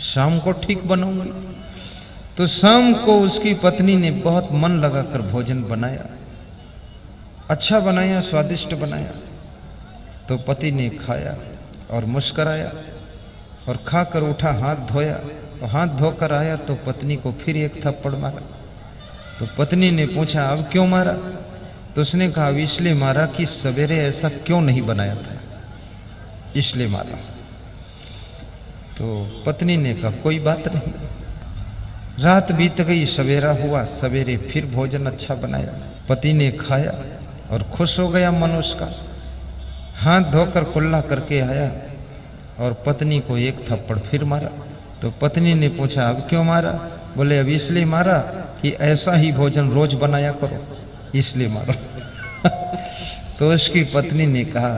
शाम को ठीक बनाऊंगी। तो शाम को उसकी पत्नी ने बहुत मन लगाकर भोजन बनाया, अच्छा बनाया, स्वादिष्ट बनाया। तो पति ने खाया और मुस्कराया और खाकर उठा, हाथ धोया और हाथ धोकर आया तो पत्नी को फिर एक थप्पड़ मारा। तो पत्नी ने पूछा, अब क्यों मारा? तो उसने कहा, अब इसलिए मारा कि सवेरे ऐसा क्यों नहीं बनाया था, इसलिए मारा। तो पत्नी ने कहा, कोई बात नहीं। रात बीत गई, सवेरा हुआ, सवेरे फिर भोजन अच्छा बनाया, पति ने खाया और खुश हो गया मन उसका। हाथ धोकर कुल्ला करके आया और पत्नी को एक थप्पड़ फिर मारा। तो पत्नी ने पूछा, अब क्यों मारा? बोले, अब इसलिए मारा कि ऐसा ही भोजन रोज बनाया करो, इसलिए मारा। तो उसकी पत्नी ने कहा,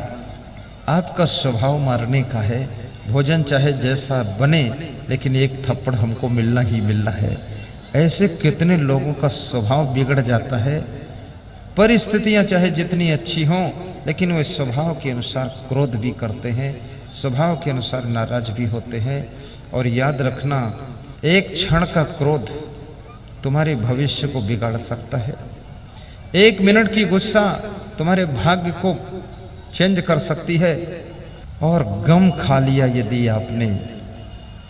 आपका स्वभाव मारने का है, भोजन चाहे जैसा बने लेकिन एक थप्पड़ हमको मिलना ही मिलना है। ऐसे कितने लोगों का स्वभाव बिगड़ जाता है। परिस्थितियां चाहे जितनी अच्छी हों लेकिन वे स्वभाव के अनुसार क्रोध भी करते हैं, स्वभाव के अनुसार नाराज भी होते हैं। और याद रखना, एक क्षण का क्रोध तुम्हारे भविष्य को बिगाड़ सकता है। एक मिनट की गुस्सा तुम्हारे भाग्य को चेंज कर सकती है। और गम खा लिया यदि आपने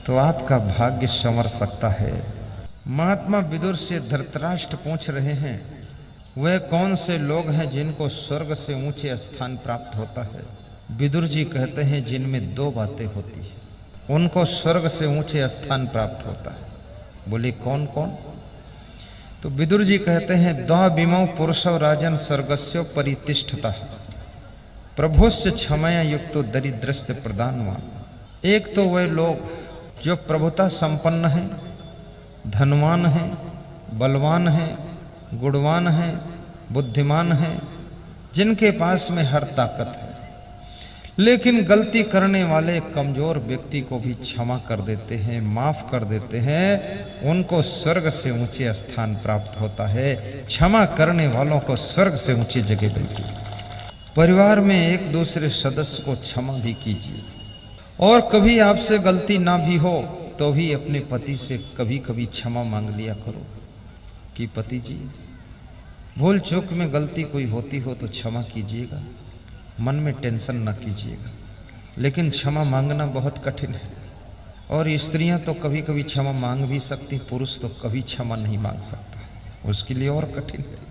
तो आपका भाग्य संवर सकता है। महात्मा विदुर से धृतराष्ट्र पूछ रहे हैं, वे कौन से लोग हैं जिनको स्वर्ग से ऊंचे स्थान प्राप्त होता है? विदुर जी कहते हैं, जिनमें दो बातें होती हैं उनको स्वर्ग से ऊंचे स्थान प्राप्त होता है। बोले, कौन कौन? तो विदुर जी कहते हैं, द्वाविमौ पुरुषो राजन स्वर्गस्यो परितिष्ठता प्रभुस्य क्षमया युक्तो दरिद्रस्य प्रदानवान। एक तो वे लोग जो प्रभुता संपन्न हैं, धनवान हैं, बलवान हैं, गुणवान हैं, बुद्धिमान हैं, जिनके पास में हर ताकत है, लेकिन गलती करने वाले कमजोर व्यक्ति को भी क्षमा कर देते हैं, माफ कर देते हैं, उनको स्वर्ग से ऊंचे स्थान प्राप्त होता है। क्षमा करने वालों को स्वर्ग से ऊंची जगह मिलती है। परिवार में एक दूसरे सदस्य को क्षमा भी कीजिए। और कभी आपसे गलती ना भी हो तो भी अपने पति से कभी कभी क्षमा मांग लिया करो कि पति जी, भूल चूक में गलती कोई होती हो तो क्षमा कीजिएगा, मन में टेंशन ना कीजिएगा। लेकिन क्षमा मांगना बहुत कठिन है। और स्त्रियां तो कभी कभी क्षमा मांग भी सकती, पुरुष तो कभी क्षमा नहीं मांग सकता, उसके लिए और कठिन है।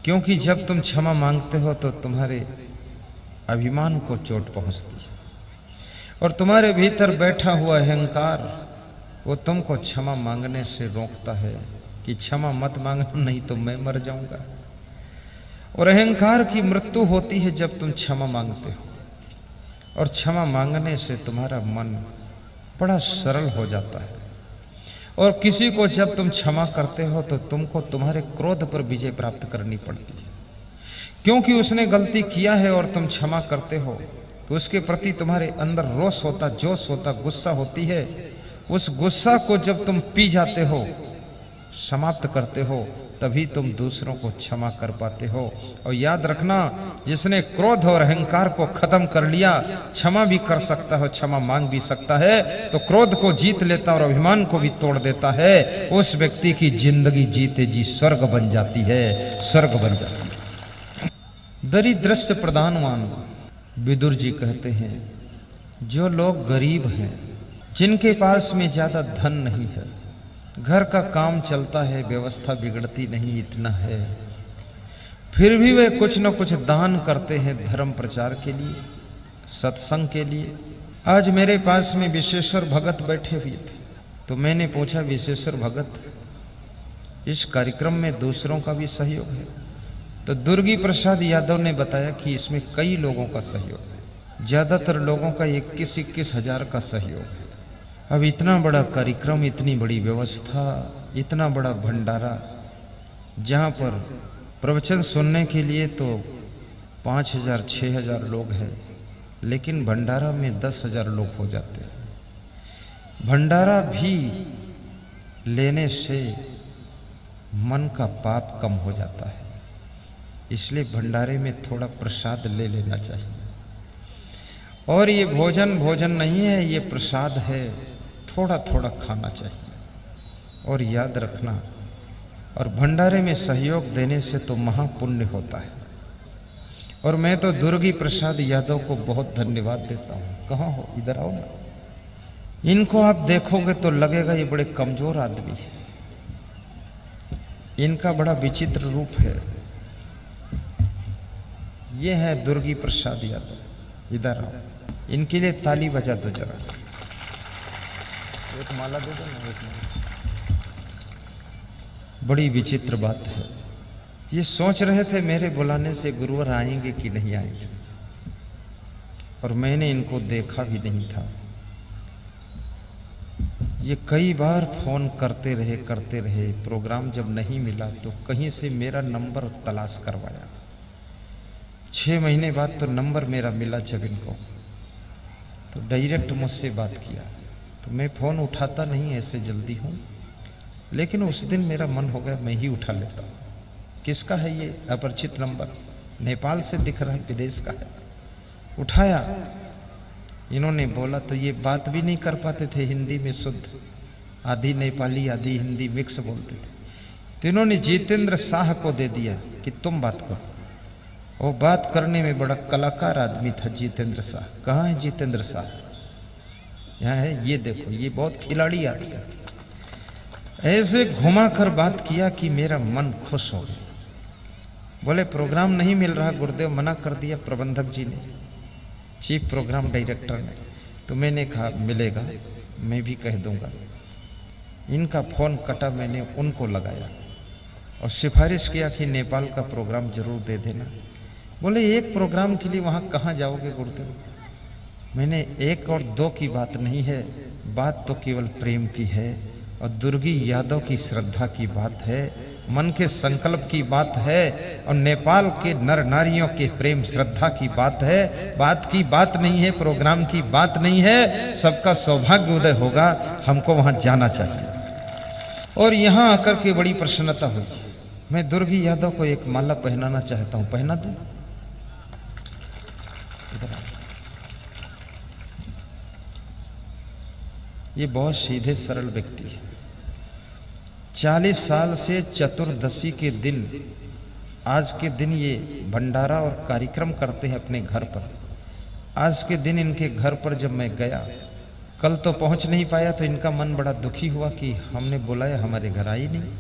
क्योंकि जब तुम क्षमा मांगते हो तो तुम्हारे अभिमान को चोट पहुंचती है और तुम्हारे भीतर बैठा हुआ अहंकार वो तुमको क्षमा मांगने से रोकता है कि क्षमा मत मांगना, नहीं तो मैं मर जाऊंगा। और अहंकार की मृत्यु होती है जब तुम क्षमा मांगते हो। और क्षमा मांगने से तुम्हारा मन बड़ा सरल हो जाता है। और किसी को जब तुम क्षमा करते हो तो तुमको तुम्हारे क्रोध पर विजय प्राप्त करनी पड़ती है, क्योंकि उसने गलती किया है और तुम क्षमा करते हो तो उसके प्रति तुम्हारे अंदर रोष होता, जोश होता, गुस्सा होती है। उस गुस्सा को जब तुम पी जाते हो, समाप्त करते हो, तभी तुम दूसरों को क्षमा कर पाते हो। और याद रखना, जिसने क्रोध और अहंकार को खत्म कर लिया, क्षमा भी कर सकता है, क्षमा मांग भी सकता है, तो क्रोध को जीत लेता और अभिमान को भी तोड़ देता है। उस व्यक्ति की जिंदगी जीते जी स्वर्ग बन जाती है, स्वर्ग बन जाती है। दरिद्रस्य प्रदानवान, विदुर जी कहते हैं, जो लोग गरीब हैं, जिनके पास में ज्यादा धन नहीं है, घर का काम चलता है, व्यवस्था बिगड़ती नहीं, इतना है, फिर भी वे कुछ न कुछ दान करते हैं धर्म प्रचार के लिए, सत्संग के लिए। आज मेरे पास में विशेश्वर भगत बैठे हुए थे, तो मैंने पूछा, विशेश्वर भगत, इस कार्यक्रम में दूसरों का भी सहयोग है? तो दुर्गी प्रसाद यादव ने बताया कि इसमें कई लोगों का सहयोग है, ज्यादातर लोगों का 21-21 हजार का सहयोग है। अब इतना बड़ा कार्यक्रम, इतनी बड़ी व्यवस्था, इतना बड़ा भंडारा, जहाँ पर प्रवचन सुनने के लिए तो 5000-6000 लोग हैं, लेकिन भंडारा में 10,000 लोग हो जाते हैं। भंडारा भी लेने से मन का पाप कम हो जाता है, इसलिए भंडारे में थोड़ा प्रसाद ले लेना चाहिए। और ये भोजन नहीं है, ये प्रसाद है। थोड़ा थोड़ा खाना चाहिए। और याद रखना, और भंडारे में सहयोग देने से तो महापुण्य होता है। और मैं तो दुर्गी प्रसाद यादव को बहुत धन्यवाद देता हूँ। कहाँ हो, इधर आओ ना। इनको आप देखोगे तो लगेगा ये बड़े कमजोर आदमी है। इनका बड़ा विचित्र रूप है। ये है दुर्गी प्रसाद यादव, इधर आओ। इनके लिए ताली बजा दो जरा। एक माला दे दो ना, एक माला। बड़ी विचित्र बात है। ये सोच रहे थे मेरे बुलाने से गुरुवर आएंगे कि नहीं आएंगे, और मैंने इनको देखा भी नहीं था। ये कई बार फोन करते रहे, प्रोग्राम जब नहीं मिला तो कहीं से मेरा नंबर तलाश करवाया। 6 महीने बाद तो नंबर मेरा मिला जब इनको, तो डायरेक्ट मुझसे बात किया। तो मैं फ़ोन उठाता नहीं ऐसे जल्दी हूँ, लेकिन उस दिन मेरा मन हो गया मैं ही उठा लेता हूँ। किसका है ये अपरिचित नंबर, नेपाल से दिख रहा है, विदेश का है। उठाया, इन्होंने बोला तो ये बात भी नहीं कर पाते थे हिंदी में शुद्ध, आधी नेपाली आधी हिंदी मिक्स बोलते थे। तो इन्होंने जितेंद्र शाह को दे दिया कि तुम बात करो। वो बात करने में बड़ा कलाकार आदमी था जितेंद्र शाह। कहाँ है जितेंद्र शाह? यहाँ है, ये देखो, ये बहुत खिलाड़ी आदमी है। ऐसे घुमा कर बात किया कि मेरा मन खुश हो गया। बोले प्रोग्राम नहीं मिल रहा, गुरुदेव मना कर दिया प्रबंधक जी ने, चीफ प्रोग्राम डायरेक्टर ने। तो मैंने कहा मिलेगा, मैं भी कह दूंगा। इनका फ़ोन कटा, मैंने उनको लगाया और सिफारिश किया कि नेपाल का प्रोग्राम जरूर दे देना। बोले एक प्रोग्राम के लिए वहाँ कहाँ जाओगे गुरुदेव? मैंने 1 और 2 की बात नहीं है, बात तो केवल प्रेम की है और दुर्गी यादव की श्रद्धा की बात है, मन के संकल्प की बात है और नेपाल के नर नारियों के प्रेम श्रद्धा की बात है। बात की बात नहीं है, प्रोग्राम की बात नहीं है। सबका सौभाग्य उदय होगा, हमको वहां जाना चाहिए। और यहां आकर के बड़ी प्रसन्नता हुई। मैं दुर्गी यादव को एक माला पहनाना चाहता हूं, पहना दूं? ये बहुत सीधे सरल व्यक्ति है। 40 साल से चतुर्दशी के दिन, आज के दिन ये भंडारा और कार्यक्रम करते हैं अपने घर पर। आज के दिन इनके घर पर जब मैं गया, कल तो पहुंच नहीं पाया, तो इनका मन बड़ा दुखी हुआ कि हमने बुलाया, हमारे घर आई नहीं।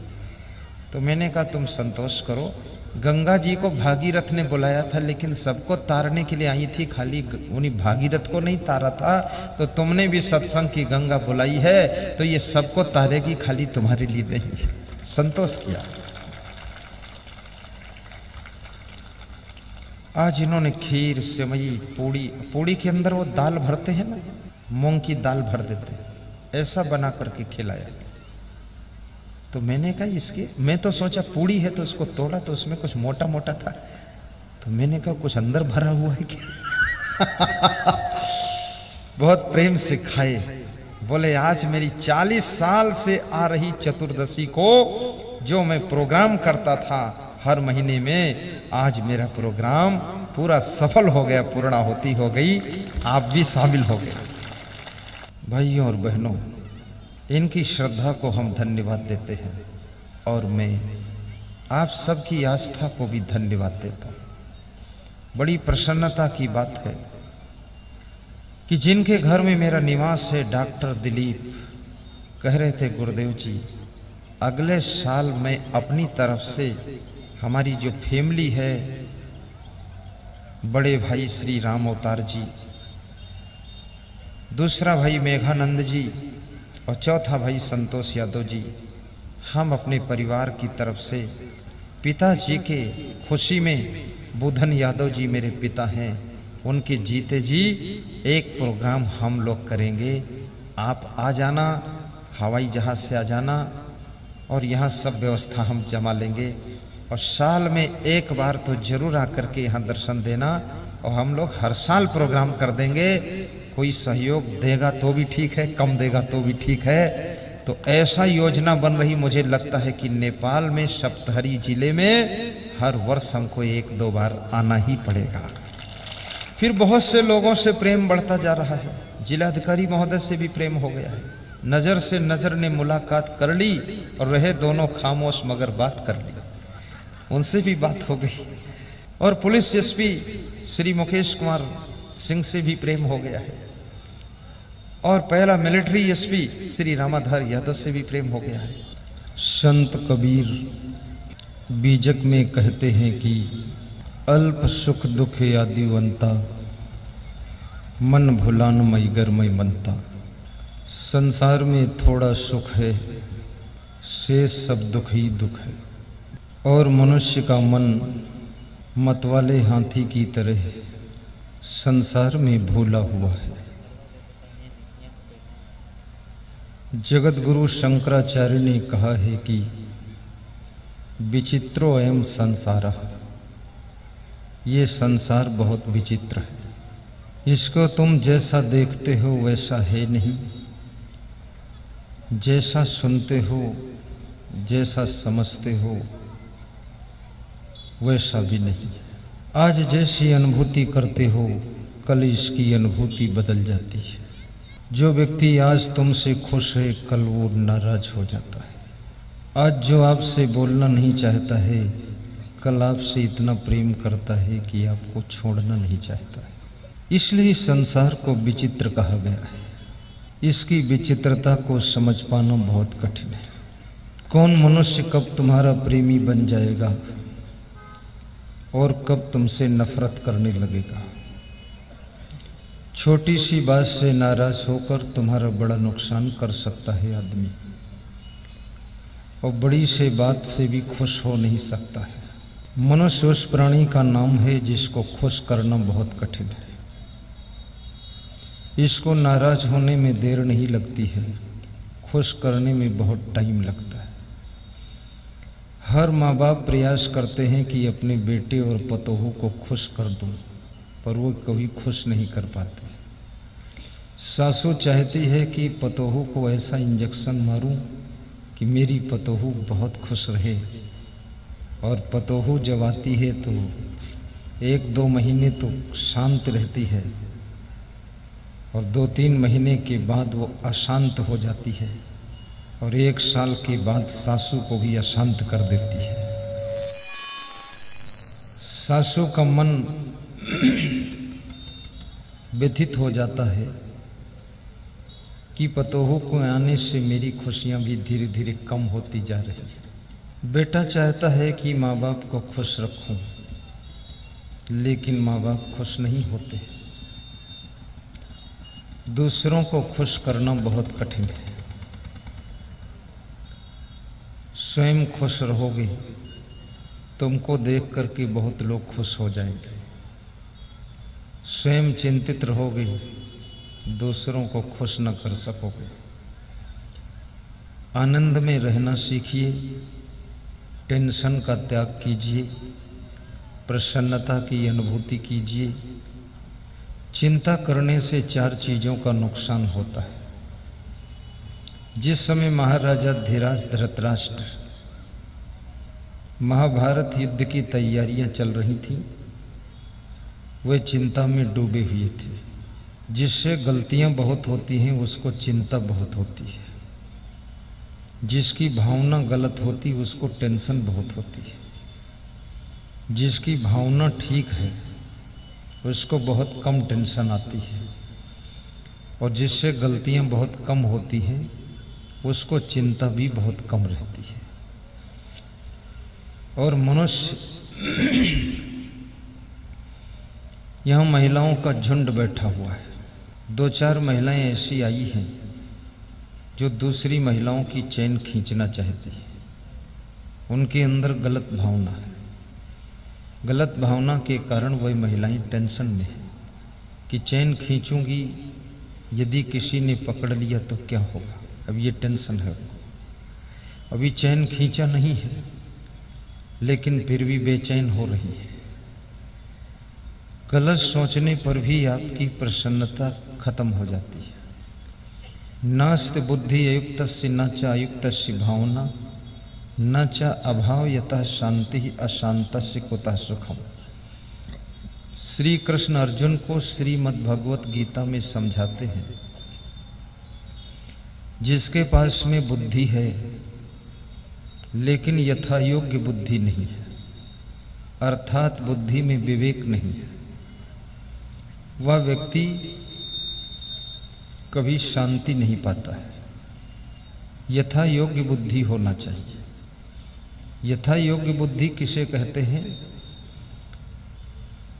तो मैंने कहा तुम संतोष करो, गंगा जी को भागीरथ ने बुलाया था, लेकिन सबको तारने के लिए आई थी, खाली उन्हीं भागीरथ को नहीं तारा था। तो तुमने भी सत्संग की गंगा बुलाई है, तो ये सबको तारेगी, खाली तुम्हारे लिए नहीं। संतोष किया। आज इन्होंने खीर, सेवई, पूड़ी के अंदर वो दाल भरते हैं ना, मूंग की दाल भर देते हैं, ऐसा बना करके खिलाया। तो मैंने कहा इसके, मैं तो सोचा पूड़ी है, तो उसको तोड़ा तो उसमें कुछ मोटा मोटा था। तो मैंने कहा कुछ अंदर भरा हुआ है क्या? बहुत प्रेम से खाए। बोले आज मेरी 40 साल से आ रही चतुर्दशी को जो मैं प्रोग्राम करता था हर महीने में, आज मेरा प्रोग्राम पूरा सफल हो गया, पूर्णाहुति हो गई, आप भी शामिल हो गए। भाइयों और बहनों, इनकी श्रद्धा को हम धन्यवाद देते हैं और मैं आप सबकी आस्था को भी धन्यवाद देता हूँ। बड़ी प्रसन्नता की बात है कि जिनके घर में मेरा निवास है, डॉक्टर दिलीप कह रहे थे गुरुदेव जी अगले साल मैं अपनी तरफ से, हमारी जो फैमिली है, बड़े भाई श्री राम अवतार जी, दूसरा भाई मेघानंद जी और चौथा भाई संतोष यादव जी, हम अपने परिवार की तरफ से पिताजी के खुशी में, बुधन यादव जी मेरे पिता हैं, उनके जीते जी एक प्रोग्राम हम लोग करेंगे। आप आ जाना, हवाई जहाज़ से आ जाना और यहाँ सब व्यवस्था हम जमा लेंगे और साल में एक बार तो जरूर आकर के यहाँ दर्शन देना और हम लोग हर साल प्रोग्राम कर देंगे। कोई सहयोग देगा तो भी ठीक है, कम देगा तो भी ठीक है। तो ऐसा योजना बन रही, मुझे लगता है कि नेपाल में सप्तहरी जिले में हर वर्ष हमको 1-2 बार आना ही पड़ेगा। फिर बहुत से लोगों से प्रेम बढ़ता जा रहा है, जिलाधिकारी महोदय से भी प्रेम हो गया है, नजर से नजर ने मुलाकात कर ली और रहे दोनों खामोश मगर बात कर ली। उनसे भी बात हो गई और पुलिस एसपी श्री मुकेश कुमार सिंह से भी प्रेम हो गया है और पहला मिलिट्री एसपी श्री रामाधार यादव से भी प्रेम हो गया है। संत कबीर बीजक में कहते हैं कि अल्प सुख दुख आदिवंता, मन भुलान मई गरमई मनता। संसार में थोड़ा सुख है, शेष सब दुख ही दुख है और मनुष्य का मन मतवाले हाथी की तरह संसार में भूला हुआ है। जगत गुरु शंकराचार्य ने कहा है कि विचित्रो अयम संसार, ये संसार बहुत विचित्र है, इसको तुम जैसा देखते हो वैसा है नहीं, जैसा सुनते हो जैसा समझते हो वैसा भी नहीं। आज जैसी अनुभूति करते हो कल इसकी अनुभूति बदल जाती है। जो व्यक्ति आज तुमसे खुश है कल वो नाराज हो जाता है। आज जो आपसे बोलना नहीं चाहता है कल आपसे इतना प्रेम करता है कि आपको छोड़ना नहीं चाहता है। इसलिए संसार को विचित्र कहा गया है। इसकी विचित्रता को समझ पाना बहुत कठिन है। कौन मनुष्य कब तुम्हारा प्रेमी बन जाएगा और कब तुमसे नफरत करने लगेगा। छोटी सी बात से नाराज होकर तुम्हारा बड़ा नुकसान कर सकता है आदमी, और बड़ी से बात से भी खुश हो नहीं सकता है। मनुष्य उस प्राणी का नाम है जिसको खुश करना बहुत कठिन है। इसको नाराज होने में देर नहीं लगती है, खुश करने में बहुत टाइम लगता है। हर माँ बाप प्रयास करते हैं कि अपने बेटे और पतोहू को खुश कर दूं, पर वो कभी खुश नहीं कर पाते। सासू चाहती है कि पतोहू को ऐसा इंजेक्शन मारूं कि मेरी पतोहू बहुत खुश रहे, और पतोहू जब आती है तो 1-2 महीने तो शांत रहती है और 2-3 महीने के बाद वो अशांत हो जाती है और 1 साल के बाद सासू को भी अशांत कर देती है। सासू का मन व्यथित हो जाता है कि पतोहू को आने से मेरी खुशियां भी धीरे धीरे कम होती जा रही है। बेटा चाहता है कि माँ बाप को खुश रखूं, लेकिन माँ बाप खुश नहीं होते। दूसरों को खुश करना बहुत कठिन है। स्वयं खुश रहोगे, तुमको देख करके बहुत लोग खुश हो जाएंगे। स्वयं चिंतित रहोगे, दूसरों को खुश न कर सकोगे। आनंद में रहना सीखिए, टेंशन का त्याग कीजिए, प्रसन्नता की अनुभूति कीजिए। चिंता करने से 4 चीज़ों का नुकसान होता है। जिस समय महाराजा धीराज धृतराष्ट्र महाभारत युद्ध की तैयारियां चल रही थीं, वे चिंता में डूबे हुए थे। जिससे गलतियां बहुत होती हैं उसको चिंता बहुत होती है, जिसकी भावना गलत होती उसको टेंशन बहुत होती है, जिसकी भावना ठीक है उसको बहुत कम टेंशन आती है, और जिससे गलतियां बहुत कम होती हैं उसको चिंता भी बहुत कम रहती है। और मनुष्य यहाँ महिलाओं का झुंड बैठा हुआ है। 2-4 महिलाएं ऐसी आई हैं जो दूसरी महिलाओं की चैन खींचना चाहती है। उनके अंदर गलत भावना है। गलत भावना के कारण वह महिलाएं टेंशन में है कि चैन खींचूंगी, यदि किसी ने पकड़ लिया तो क्या होगा। अब ये टेंशन है। अभी चैन खींचा नहीं है लेकिन फिर भी बेचैन हो रही है। गलत सोचने पर भी आपकी प्रसन्नता खत्म हो जाती है। नास्ति बुद्धि अयुक्तस्य न च अयुक्तस्य भावना न च अभाव यतः शांति अशांतस्य कुतः सुखम। श्री कृष्ण अर्जुन को श्रीमद् भगवत गीता में समझाते हैं जिसके पास में बुद्धि है लेकिन यथा योग्य बुद्धि नहीं है, अर्थात बुद्धि में विवेक नहीं है, वह व्यक्ति कभी शांति नहीं पाता है। यथा योग्य बुद्धि होना चाहिए। यथा योग्य बुद्धि किसे कहते हैं?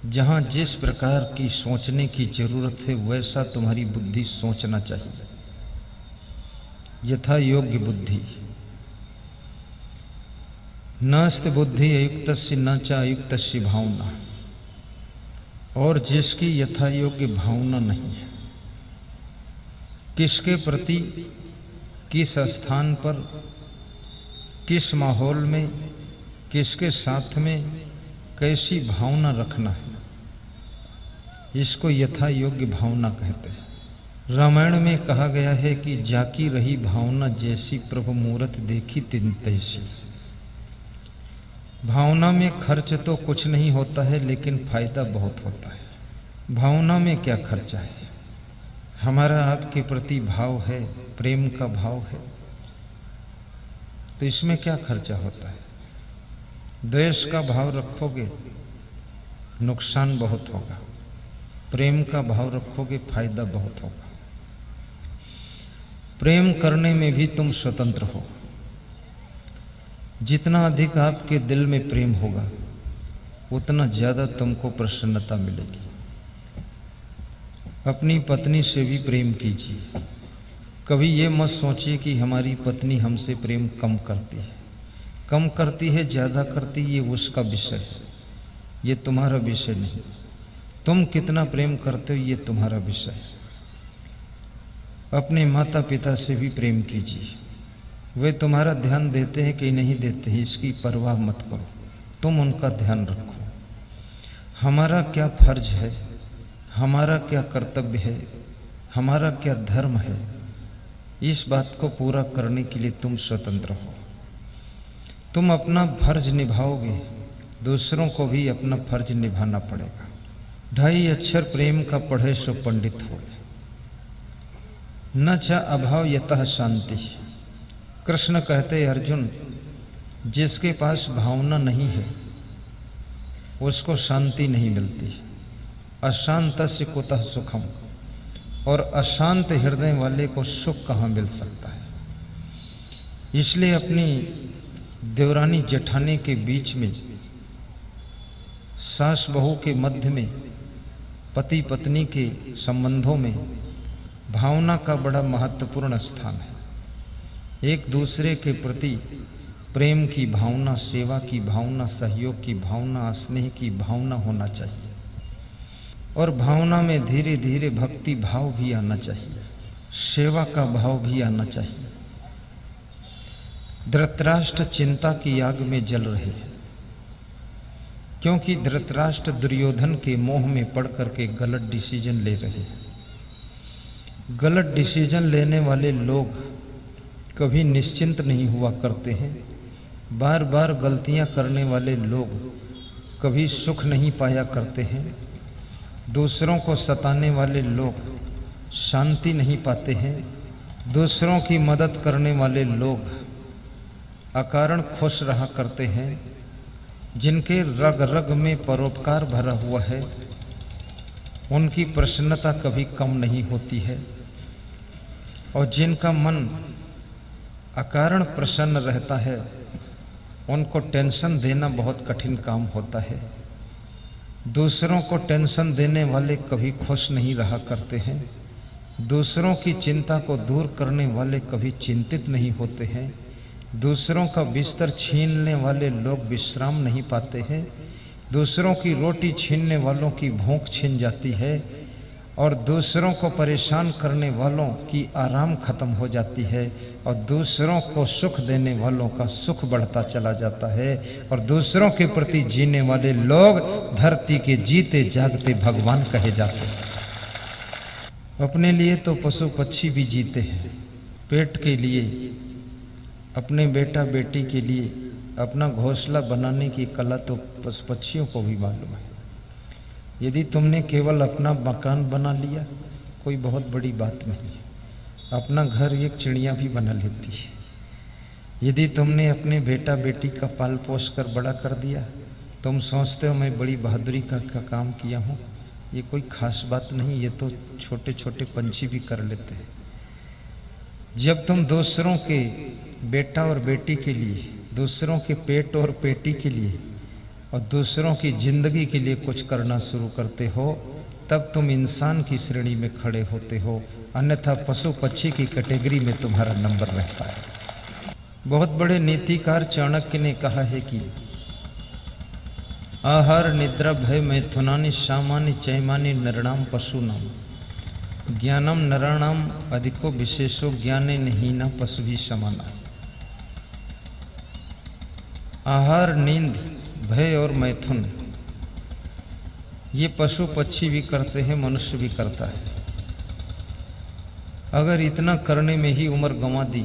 जहां जिस प्रकार की सोचने की जरूरत है वैसा तुम्हारी बुद्धि सोचना चाहिए, यथा योग्य बुद्धि। नास्ति बुद्धि अयुक्तस्य न च अयुक्तस्य भावना, और जिसकी यथा योग्य भावना नहीं है, किसके प्रति, किस स्थान पर, किस माहौल में, किसके साथ में कैसी भावना रखना है, इसको यथा योग्य भावना कहते हैं। रामायण में कहा गया है कि जाकी रही भावना जैसी प्रभु मूरत देखी तिन तैसी। भावना में खर्च तो कुछ नहीं होता है लेकिन फायदा बहुत होता है। भावना में क्या खर्चा है? हमारा आपके प्रति भाव है, प्रेम का भाव है, तो इसमें क्या खर्चा होता है? द्वेष का भाव रखोगे नुकसान बहुत होगा, प्रेम का भाव रखोगे फायदा बहुत होगा। प्रेम करने में भी तुम स्वतंत्र हो। जितना अधिक आपके दिल में प्रेम होगा उतना ज्यादा तुमको प्रसन्नता मिलेगी। अपनी पत्नी से भी प्रेम कीजिए। कभी ये मत सोचिए कि हमारी पत्नी हमसे प्रेम कम करती है। कम करती है, ज़्यादा करती है, ये उसका विषय है, ये तुम्हारा विषय नहीं। तुम कितना प्रेम करते हो ये तुम्हारा विषय है। अपने माता पिता से भी प्रेम कीजिए। वे तुम्हारा ध्यान देते हैं कि नहीं देते हैं, इसकी परवाह मत करो, तुम उनका ध्यान रखो। हमारा क्या फर्ज है, हमारा क्या कर्तव्य है, हमारा क्या धर्म है, इस बात को पूरा करने के लिए तुम स्वतंत्र हो। तुम अपना फर्ज निभाओगे, दूसरों को भी अपना फर्ज निभाना पड़ेगा। 2.5 अक्षर प्रेम का पढ़े सो पंडित हो। न च अभाव यतः शांति। कृष्ण कहते अर्जुन, जिसके पास भावना नहीं है उसको शांति नहीं मिलती। अशांतस्य कुतः सुखम, और अशांत हृदय वाले को सुख कहाँ मिल सकता है। इसलिए अपनी देवरानी जेठानी के बीच में, सास बहू के मध्य में, पति पत्नी के संबंधों में भावना का बड़ा महत्वपूर्ण स्थान है। एक दूसरे के प्रति प्रेम की भावना, सेवा की भावना, सहयोग की भावना, स्नेह की भावना होना चाहिए। और भावना में धीरे धीरे भक्ति भाव भी आना चाहिए, सेवा का भाव भी आना चाहिए। धृतराष्ट्र चिंता की आग में जल रहे हैं, क्योंकि धृतराष्ट्र दुर्योधन के मोह में पड़ करके गलत डिसीजन ले रहे हैं। गलत डिसीजन लेने वाले लोग कभी निश्चिंत नहीं हुआ करते हैं। बार बार गलतियां करने वाले लोग कभी सुख नहीं पाया करते हैं। दूसरों को सताने वाले लोग शांति नहीं पाते हैं। दूसरों की मदद करने वाले लोग अकारण खुश रहा करते हैं। जिनके रग रग में परोपकार भरा हुआ है उनकी प्रसन्नता कभी कम नहीं होती है, और जिनका मन अकारण प्रसन्न रहता है उनको टेंशन देना बहुत कठिन काम होता है। दूसरों को टेंशन देने वाले कभी खुश नहीं रहा करते हैं। दूसरों की चिंता को दूर करने वाले कभी चिंतित नहीं होते हैं। दूसरों का बिस्तर छीनने वाले लोग विश्राम नहीं पाते हैं। दूसरों की रोटी छीनने वालों की भूख छिन जाती है, और दूसरों को परेशान करने वालों की आराम खत्म हो जाती है, और दूसरों को सुख देने वालों का सुख बढ़ता चला जाता है। और दूसरों के प्रति जीने वाले लोग धरती के जीते जागते भगवान कहे जाते हैं। अपने लिए तो पशु पक्षी भी जीते हैं, पेट के लिए, अपने बेटा बेटी के लिए अपना घोंसला बनाने की कला तो पशु पक्षियों को भी मालूम है। यदि तुमने केवल अपना मकान बना लिया कोई बहुत बड़ी बात नहीं है। अपना घर एक चिड़िया भी बना लेती है। यदि तुमने अपने बेटा बेटी का पाल पोस कर बड़ा कर दिया, तुम सोचते हो मैं बड़ी बहादुरी का काम किया हूँ। ये कोई खास बात नहीं, ये तो छोटे छोटे पंछी भी कर लेते हैं। जब तुम दूसरों के बेटा और बेटी के लिए, दूसरों के पेट और पेटी के लिए और दूसरों की जिंदगी के लिए कुछ करना शुरू करते हो, तब तुम इंसान की श्रेणी में खड़े होते हो, अन्यथा पशु पक्षी की कैटेगरी में तुम्हारा नंबर रहता है। बहुत बड़े नीतिकार चाणक्य ने कहा है कि आहार निद्रा भय मैथुनानि सामान्य चैमानि नरणाम पशुनाम ज्ञानम नराणाम अधिको विशेषो ज्ञाने हीना पशु भी समाना। आहार, नींद, भय और मैथुन ये पशु पक्षी भी करते हैं, मनुष्य भी करता है। अगर इतना करने में ही उम्र गंवा दी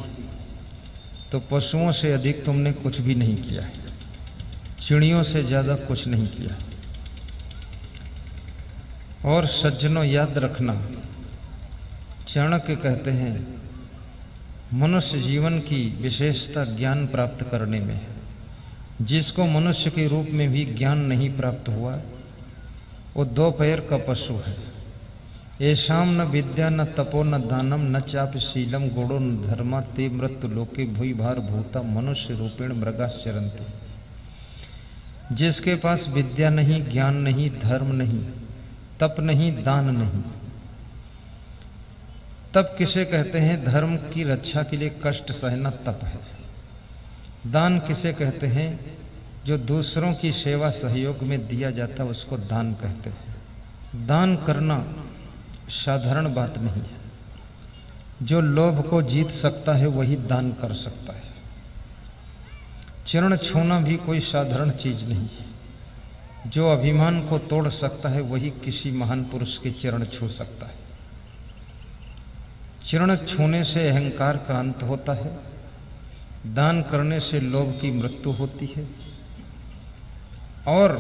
तो पशुओं से अधिक तुमने कुछ भी नहीं किया है, चिड़ियों से ज़्यादा कुछ नहीं किया। और सज्जनों याद रखना, चाणक्य कहते हैं मनुष्य जीवन की विशेषता ज्ञान प्राप्त करने में है। जिसको मनुष्य के रूप में भी ज्ञान नहीं प्राप्त हुआ वो दो पैर का पशु है। येषां न विद्या न तपो न दानम न चाप शीलम गुणो न धर्मा ते मृत्यु लोके भूई भार भूता मनुष्य रूपेण मृगाश्चरन्ति। जिसके पास विद्या नहीं, ज्ञान नहीं, धर्म नहीं, तप नहीं, दान नहीं। तप किसे कहते हैं? धर्म की रक्षा के लिए कष्ट सहना तप है। दान किसे कहते हैं? जो दूसरों की सेवा सहयोग में दिया जाता है उसको दान कहते हैं। दान करना साधारण बात नहीं है। जो लोभ को जीत सकता है वही दान कर सकता है। चरण छूना भी कोई साधारण चीज नहीं है। जो अभिमान को तोड़ सकता है वही किसी महान पुरुष के चरण छू सकता है। चरण छूने से अहंकार का अंत होता है, दान करने से लोभ की मृत्यु होती है, और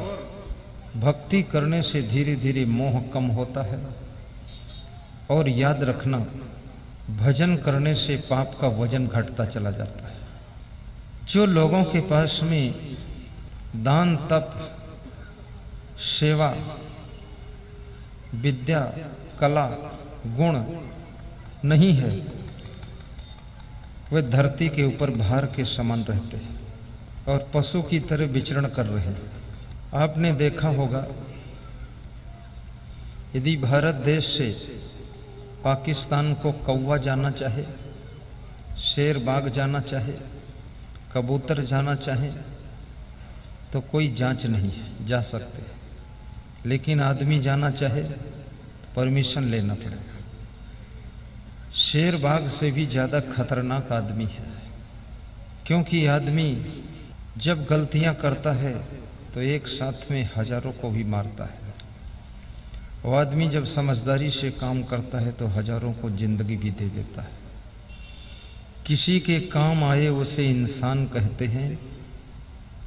भक्ति करने से धीरे धीरे मोह कम होता है। और याद रखना, भजन करने से पाप का वजन घटता चला जाता है। जो लोगों के पास में दान, तप, सेवा, विद्या, कला, गुण नहीं है, वे धरती के ऊपर भार के समान रहते हैं और पशु की तरह विचरण कर रहे हैं। आपने देखा होगा, यदि भारत देश से पाकिस्तान को कौवा जाना चाहे, शेर बाघ जाना चाहे, कबूतर जाना चाहे तो कोई जांच नहीं है, जा सकते। लेकिन आदमी जाना चाहे तो परमिशन लेना पड़ेगा। शेर बाघ से भी ज़्यादा खतरनाक आदमी है, क्योंकि आदमी जब गलतियां करता है तो एक साथ में हजारों को भी मारता है। वो आदमी जब समझदारी से काम करता है तो हजारों को जिंदगी भी दे देता है। किसी के काम आए उसे इंसान कहते हैं,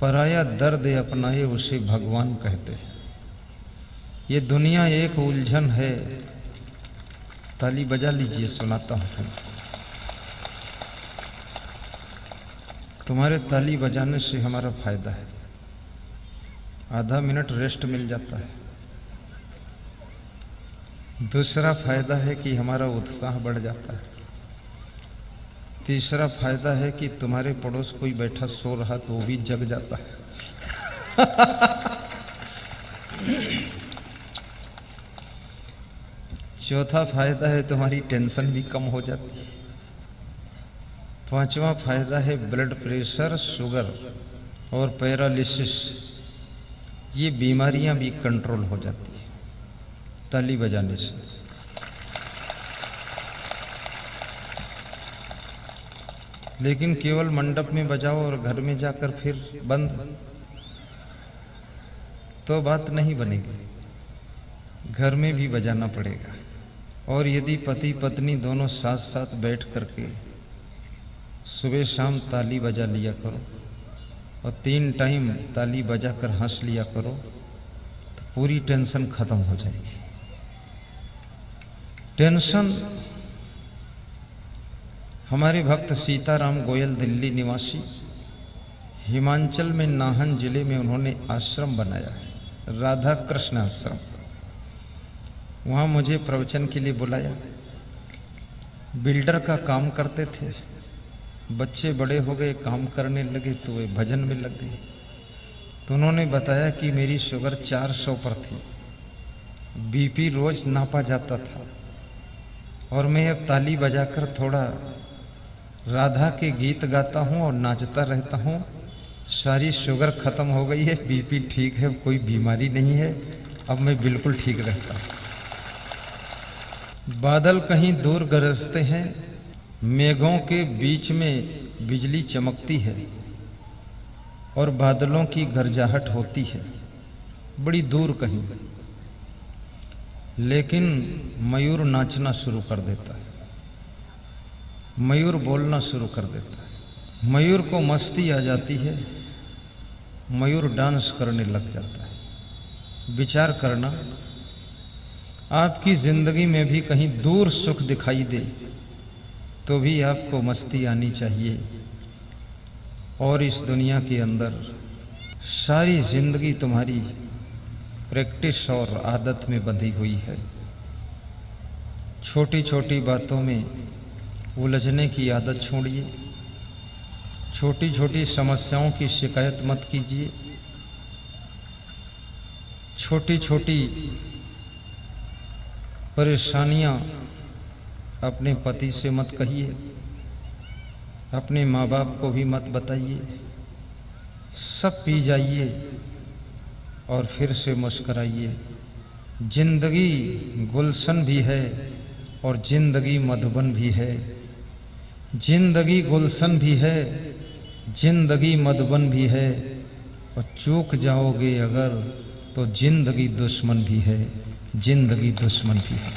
पराया दर्द अपनाए उसे भगवान कहते हैं। ये दुनिया एक उलझन है। ताली बजा लीजिए, सुनाता हूँ। तुम्हारे ताली बजाने से हमारा फायदा है, आधा मिनट रेस्ट मिल जाता है। दूसरा फायदा है कि हमारा उत्साह बढ़ जाता है। तीसरा फायदा है कि तुम्हारे पड़ोस कोई बैठा सो रहा तो वो भी जग जाता है। चौथा फायदा है तुम्हारी टेंशन भी कम हो जाती है। पांचवा फायदा है ब्लड प्रेशर, शुगर और पैरालिसिस, ये बीमारियां भी कंट्रोल हो जाती है ताली बजाने से। लेकिन केवल मंडप में बजाओ और घर में जाकर फिर बंद, तो बात नहीं बनेगी। घर में भी बजाना पड़ेगा। और यदि पति पत्नी दोनों साथ साथ बैठ करके सुबह शाम ताली बजा लिया करो और 3 टाइम ताली बजा कर हंस लिया करो तो पूरी टेंशन खत्म हो जाएगी। टेंशन हमारे भक्त सीताराम गोयल दिल्ली निवासी, हिमाचल में नाहन जिले में उन्होंने आश्रम बनाया है, राधा कृष्ण आश्रम। वहाँ मुझे प्रवचन के लिए बुलाया। बिल्डर का काम करते थे, बच्चे बड़े हो गए, काम करने लगे तो वे भजन में लग गए। तो उन्होंने बताया कि मेरी शुगर 400 पर थी, बीपी रोज नापा जाता था, और मैं अब ताली बजाकर थोड़ा राधा के गीत गाता हूँ और नाचता रहता हूँ, सारी शुगर खत्म हो गई है, बीपी ठीक है, कोई बीमारी नहीं है, अब मैं बिल्कुल ठीक रहता हूँ। बादल कहीं दूर गरजते हैं, मेघों के बीच में बिजली चमकती है और बादलों की गरजाहट होती है बड़ी दूर कहीं, लेकिन मयूर नाचना शुरू कर देता है, मयूर बोलना शुरू कर देता है, मयूर को मस्ती आ जाती है, मयूर डांस करने लग जाता है। विचार करना, आपकी जिंदगी में भी कहीं दूर सुख दिखाई दे तो भी आपको मस्ती आनी चाहिए, और इस दुनिया के अंदर सारी जिंदगी तुम्हारी प्रैक्टिस और आदत में बंधी हुई है। छोटी छोटी बातों में उलझने की आदत छोड़िए, छोटी छोटी समस्याओं की शिकायत मत कीजिए, छोटी छोटी परेशानियां अपने पति से मत कहिए, अपने माँ बाप को भी मत बताइए, सब पी जाइए और फिर से मुस्कराइए। जिंदगी गुलशन भी है और जिंदगी मधुबन भी है, जिंदगी गुलशन भी है, जिंदगी मधुबन भी है, और चूक जाओगे अगर तो जिंदगी दुश्मन भी है, जिंदगी दुश्मन भी है।